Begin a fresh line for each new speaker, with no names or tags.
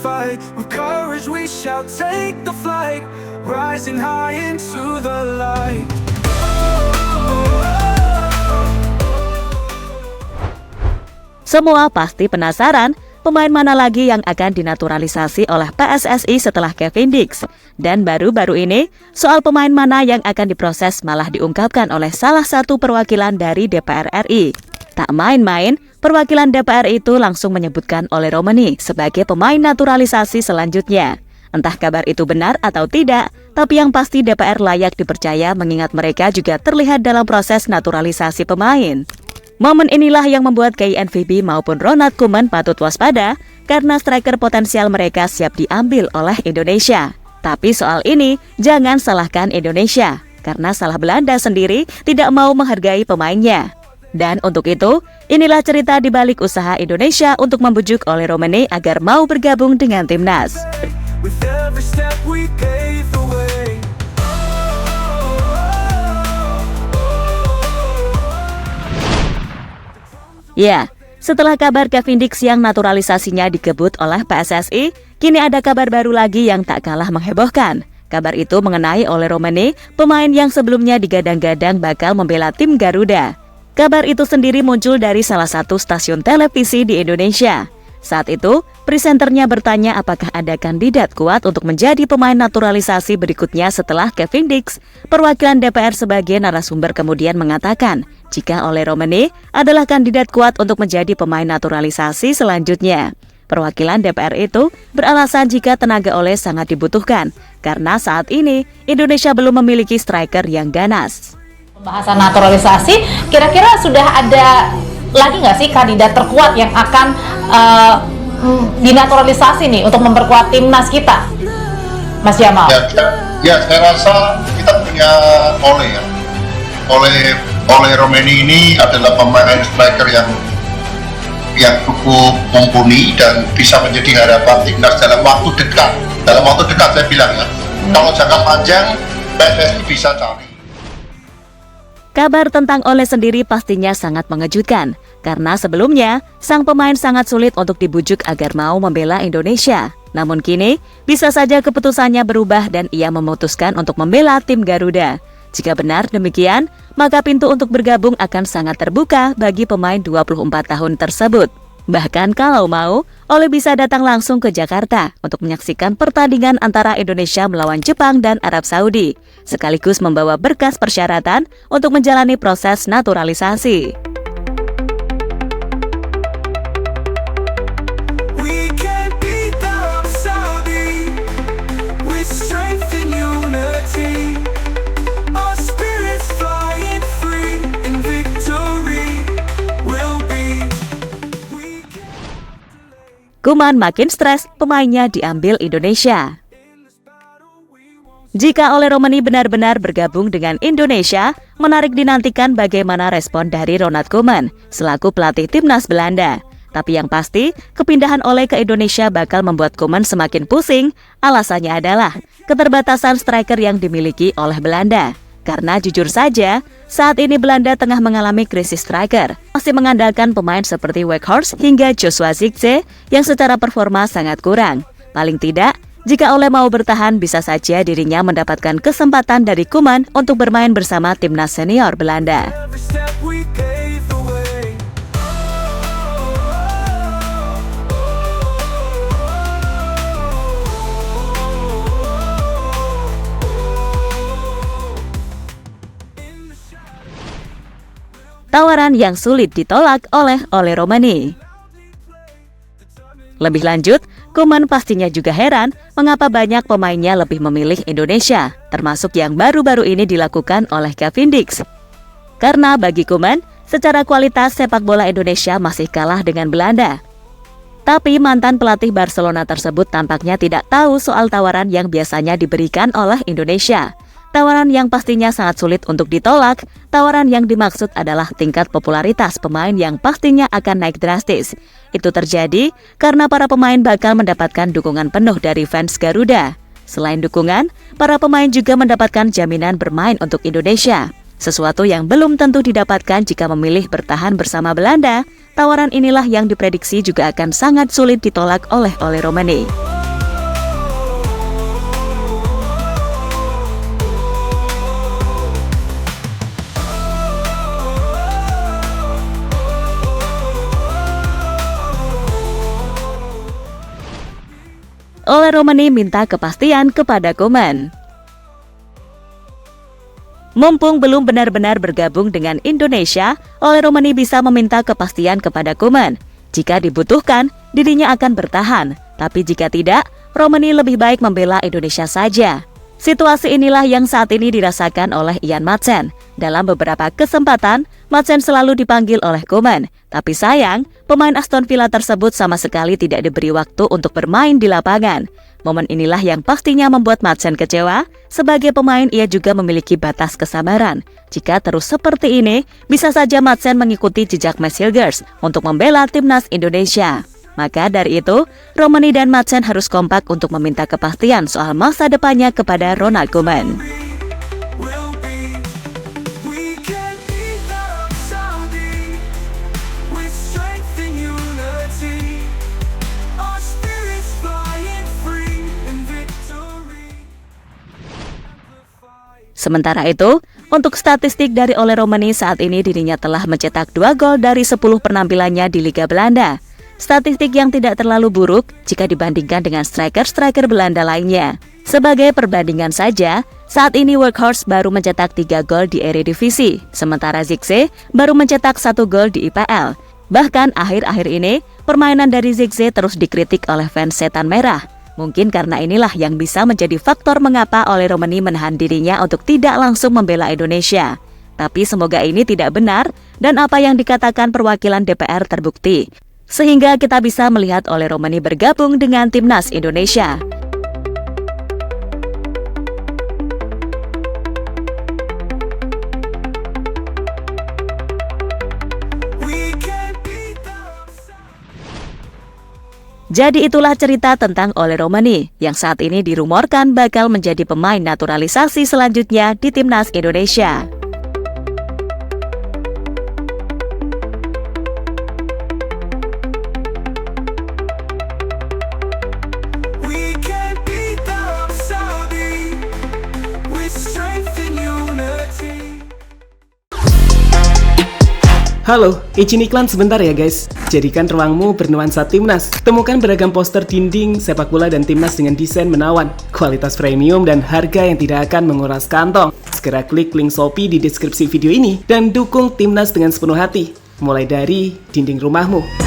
fight. With courage we shall take the flight, rising high into the light.
Semua pasti penasaran, pemain mana lagi yang akan dinaturalisasi oleh PSSI setelah Kevin Dix? Dan baru-baru ini, soal pemain mana yang akan diproses malah diungkapkan oleh salah satu perwakilan dari DPR RI. Tak main-main, perwakilan DPR itu langsung menyebutkan Ole Romeni sebagai pemain naturalisasi selanjutnya. Entah kabar itu benar atau tidak, tapi yang pasti DPR layak dipercaya mengingat mereka juga terlihat dalam proses naturalisasi pemain. Momen inilah yang membuat KNVB maupun Ronald Koeman patut waspada karena striker potensial mereka siap diambil oleh Indonesia. Tapi soal ini jangan salahkan Indonesia, karena salah Belanda sendiri tidak mau menghargai pemainnya. Dan untuk itu, inilah cerita di balik usaha Indonesia untuk membujuk Ole Romeni agar mau bergabung dengan timnas.
With every step we pave the way.
Ya, setelah kabar Kevin Dix yang naturalisasinya dikebut oleh PSSI, kini ada kabar baru lagi yang tak kalah menghebohkan. Kabar itu mengenai Ole Romeni, pemain yang sebelumnya digadang-gadang bakal membela tim Garuda. Kabar itu sendiri muncul dari salah satu stasiun televisi di Indonesia. Saat itu, presenternya bertanya apakah ada kandidat kuat untuk menjadi pemain naturalisasi berikutnya setelah Kevin Dix. Perwakilan DPR sebagai narasumber kemudian mengatakan, jika Ole Romeni adalah kandidat kuat untuk menjadi pemain naturalisasi selanjutnya. Perwakilan DPR itu beralasan jika tenaga Ole sangat dibutuhkan, karena saat ini Indonesia belum memiliki striker yang ganas.
Pembahasan naturalisasi, kira-kira sudah ada lagi nggak sih kandidat terkuat yang akan dinaturalisasi nih untuk memperkuat timnas kita, Mas Jamal?
Ya, saya rasa kita punya Ole ya. Ole Romeni ini adalah pemain striker yang cukup mumpuni dan bisa menjadi harapan timnas dalam waktu dekat. Dalam waktu dekat saya bilang ya. Kalau jangka panjang, PSSI bisa cari.
Kabar tentang Ole sendiri pastinya sangat mengejutkan, karena sebelumnya sang pemain sangat sulit untuk dibujuk agar mau membela Indonesia. Namun kini, bisa saja keputusannya berubah dan ia memutuskan untuk membela tim Garuda. Jika benar demikian, maka pintu untuk bergabung akan sangat terbuka bagi pemain 24 tahun tersebut. Bahkan kalau mau, Ole bisa datang langsung ke Jakarta untuk menyaksikan pertandingan antara Indonesia melawan Jepang dan Arab Saudi, sekaligus membawa berkas persyaratan untuk menjalani proses naturalisasi.
We can beat the Arab Saudi with strength and unity. Our spirits flying free in victory will be.
Koeman makin stres, pemainnya diambil Indonesia. Jika Ole Romeni benar-benar bergabung dengan Indonesia, menarik dinantikan bagaimana respon dari Ronald Koeman selaku pelatih timnas Belanda. Tapi yang pasti, kepindahan Ole ke Indonesia bakal membuat Koeman semakin pusing. Alasannya adalah keterbatasan striker yang dimiliki oleh Belanda. Karena jujur saja, saat ini Belanda tengah mengalami krisis striker, masih mengandalkan pemain seperti Weghorst hingga Joshua Zirkzee yang secara performa sangat kurang. Paling tidak, jika Ole mau bertahan, bisa saja dirinya mendapatkan kesempatan dari Koeman untuk bermain bersama timnas senior Belanda.
Every step we pave the way.
Tawaran yang sulit ditolak oleh Ole Romeni. Lebih lanjut, Koeman pastinya juga heran mengapa banyak pemainnya lebih memilih Indonesia, termasuk yang baru-baru ini dilakukan oleh Kevin Dix. Karena bagi Koeman, secara kualitas sepak bola Indonesia masih kalah dengan Belanda. Tapi mantan pelatih Barcelona tersebut tampaknya tidak tahu soal tawaran yang biasanya diberikan oleh Indonesia. Tawaran yang pastinya sangat sulit untuk ditolak. Tawaran yang dimaksud adalah tingkat popularitas pemain yang pastinya akan naik drastis. Itu terjadi karena para pemain bakal mendapatkan dukungan penuh dari fans Garuda. Selain dukungan, para pemain juga mendapatkan jaminan bermain untuk Indonesia. Sesuatu yang belum tentu didapatkan jika memilih bertahan bersama Belanda. Tawaran inilah yang diprediksi juga akan sangat sulit ditolak oleh Ole Romeni. Ole Romani minta kepastian kepada Koeman. Mumpung belum benar-benar bergabung dengan Indonesia, Ole Romani bisa meminta kepastian kepada Koeman. Jika dibutuhkan, dirinya akan bertahan. Tapi jika tidak, Romani lebih baik membela Indonesia saja. Situasi inilah yang saat ini dirasakan oleh Ian Madsen. Dalam beberapa kesempatan, Madsen selalu dipanggil oleh Koeman. Tapi sayang, pemain Aston Villa tersebut sama sekali tidak diberi waktu untuk bermain di lapangan. Momen inilah yang pastinya membuat Madsen kecewa. Sebagai pemain, ia juga memiliki batas kesabaran. Jika terus seperti ini, bisa saja Madsen mengikuti jejak Mads Hilgers untuk membela timnas Indonesia. Maka dari itu, Romani dan Madsen harus kompak untuk meminta kepastian soal masa depannya kepada Ronald Koeman. Sementara itu, untuk statistik dari Ole Romani saat ini dirinya telah mencetak 2 gol dari 10 penampilannya di Liga Belanda. Statistik yang tidak terlalu buruk jika dibandingkan dengan striker-striker Belanda lainnya. Sebagai perbandingan saja, saat ini Weghorst baru mencetak 3 gol di Eredivisie, sementara Zirkzee baru mencetak 1 gol di IPL. Bahkan akhir-akhir ini, permainan dari Zirkzee terus dikritik oleh fans Setan Merah. Mungkin karena inilah yang bisa menjadi faktor mengapa Ole Romani menahan dirinya untuk tidak langsung membela Indonesia. Tapi semoga ini tidak benar dan apa yang dikatakan perwakilan DPR terbukti. Sehingga kita bisa melihat Ole Romani bergabung dengan timnas Indonesia. Jadi itulah cerita tentang Ole Romani yang saat ini dirumorkan bakal menjadi pemain naturalisasi selanjutnya di timnas Indonesia.
Halo, izin iklan sebentar ya guys. Jadikan ruangmu bernuansa timnas. Temukan beragam poster dinding, sepak bola dan timnas dengan desain menawan, kualitas premium dan harga yang tidak akan menguras kantong. Segera klik link Shopee di deskripsi video ini dan dukung timnas dengan sepenuh hati. Mulai dari dinding rumahmu.